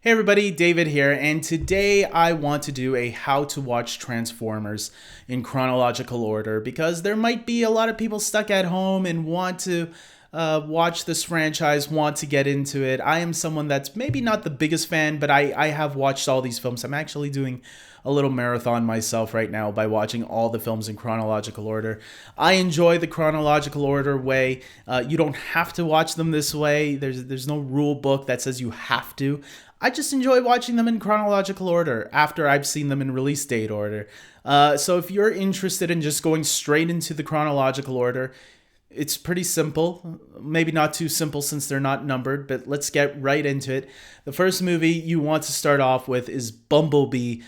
Hey everybody, David here, and today I want to do a how to watch Transformers in chronological order because there might be a lot of people stuck at home and want to watch this franchise, want to get into it. I am someone that's maybe not the biggest fan, but I have watched all these films. I'm actually doing a little marathon myself right now by watching all the films in chronological order. I enjoy the chronological order way. You don't have to watch them this way. There's no rule book that says you have to. I just enjoy watching them in chronological order after I've seen them in release date order. So if you're interested in just going straight into the chronological order, it's pretty simple. Maybe not too simple since they're not numbered, but let's get right into it. The first movie you want to start off with is Bumblebee.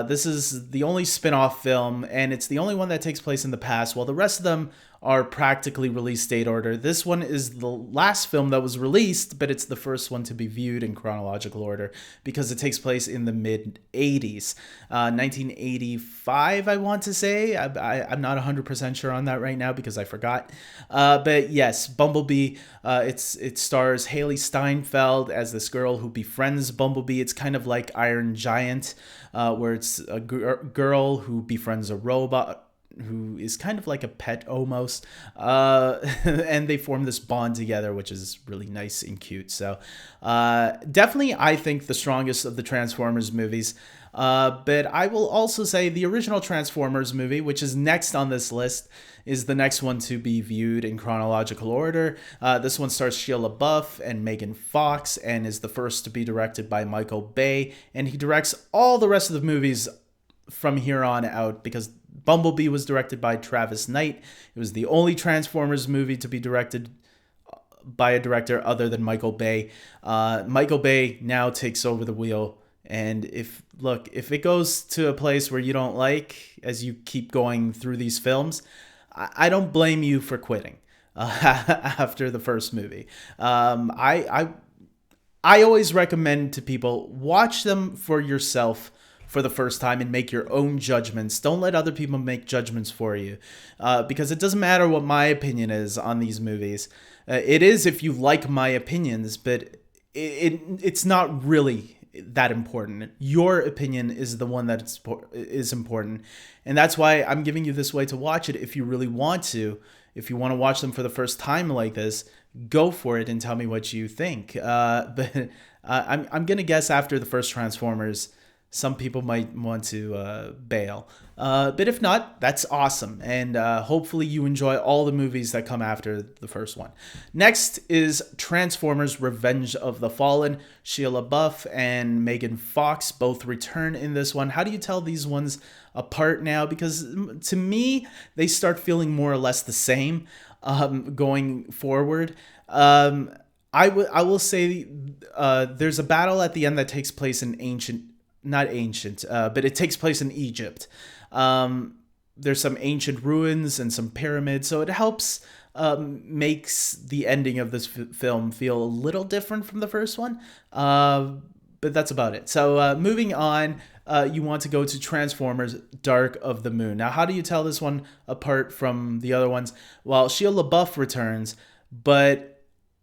This is the only spin-off film, and it's the only one that takes place in the past, while the rest of them are practically release date order. This one is the last film that was released, but it's the first one to be viewed in chronological order because it takes place in the mid-80s. 1985, I want to say. I'm not 100% sure on that right now because I forgot. But yes, Bumblebee, it stars Haley Steinfeld as this girl who befriends Bumblebee. It's kind of like Iron Giant, where it's a girl who befriends a robot who is kind of like a pet almost, and they form this bond together, which is really nice and cute. So definitely I think the strongest of the Transformers movies, but I will also say the original Transformers movie, which is next on this list, is the next one to be viewed in chronological order. This one stars Shia LaBeouf and Megan Fox and is the first to be directed by Michael Bay, and he directs all the rest of the movies from here on out because Bumblebee was directed by Travis Knight. It was the only Transformers movie to be directed by a director other than Michael Bay. Michael Bay now takes over the wheel, and if it goes to a place where you don't like as you keep going through these films, I don't blame you for quitting after the first movie. I always recommend to people, watch them for yourself for the first time and make your own judgments. Don't let other people make judgments for you, because it doesn't matter what my opinion is on these movies. It is if you like my opinions, but it's not really that important. Your opinion is the one that is important, and that's why I'm giving you this way to watch it. If you really want to, if you want to watch them for the first time like this, go for it and tell me what you think. But I'm gonna guess after the first Transformers, some people might want to bail. But if not, that's awesome. And hopefully you enjoy all the movies that come after the first one. Next is Transformers Revenge of the Fallen. Shia LaBeouf and Megan Fox both return in this one. How do you tell these ones apart now? Because to me, they start feeling more or less the same going forward. I will say there's a battle at the end that takes place in not ancient, but it takes place in Egypt. There's some ancient ruins and some pyramids, so it helps makes the ending of this film feel a little different from the first one. But that's about it. So moving on, you want to go to Transformers Dark of the Moon. Now, how do you tell this one apart from the other ones? Well, Shia LaBeouf returns, but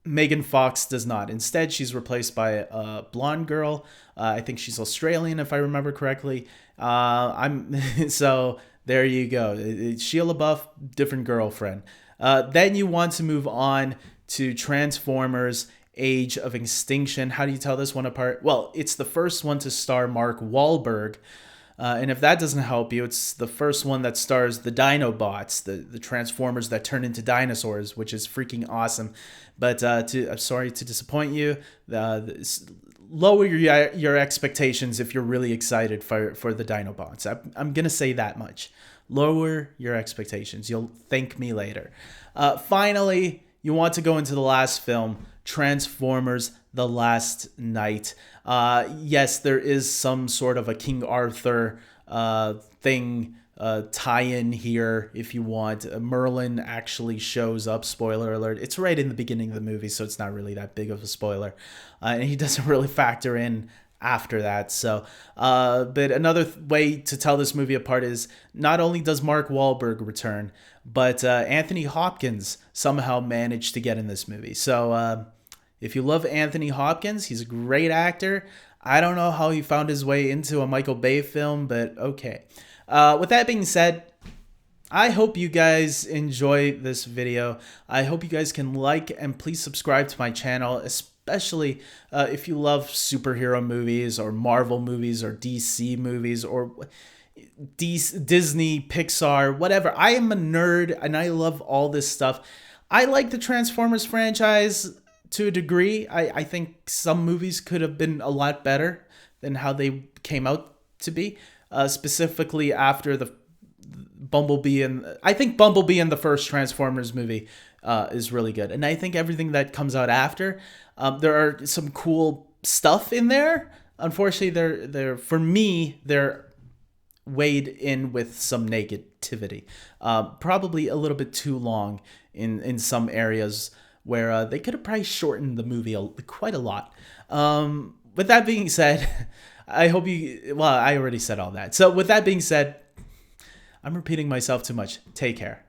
Megan Fox does not. Instead, she's replaced by a blonde girl. I think she's Australian, if I remember correctly. So there you go. Shia LaBeouf, different girlfriend. Then you want to move on to Transformers Age of Extinction. How do you tell this one apart? Well, it's the first one to star Mark Wahlberg. And if that doesn't help you, it's the first one that stars the Dinobots, the Transformers that turn into dinosaurs, which is freaking awesome. But I'm sorry to disappoint you. Lower your expectations if you're really excited for the Dinobots. I'm going to say that much. Lower your expectations. You'll thank me later. Finally, you want to go into the last film, Transformers The Last Knight. Yes, there is some sort of a King Arthur thing tie-in here if you want. Merlin actually shows up, spoiler alert. It's right in the beginning of the movie, so it's not really that big of a spoiler. And he doesn't really factor in after that. So, but another way to tell this movie apart is not only does Mark Wahlberg return, but Anthony Hopkins somehow managed to get in this movie. So if you love Anthony Hopkins, he's a great actor. I don't know how he found his way into a Michael Bay film, but okay. With that being said, I hope you guys enjoy this video. I hope you guys can like and please subscribe to my channel, especially if you love superhero movies or Marvel movies or DC movies or Disney, Pixar, whatever. I am a nerd and I love all this stuff. I like the Transformers franchise to a degree. I think some movies could have been a lot better than how they came out to be, specifically after the Bumblebee. And I think Bumblebee in the first Transformers movie is really good. And I think everything that comes out after, there are some cool stuff in there. Unfortunately, they're for me, they're weighed in with some negativity. Probably a little bit too long in some areas where they could have probably shortened the movie quite a lot. With that being said, I hope you... Well, I already said all that. So with that being said, I'm repeating myself too much. Take care.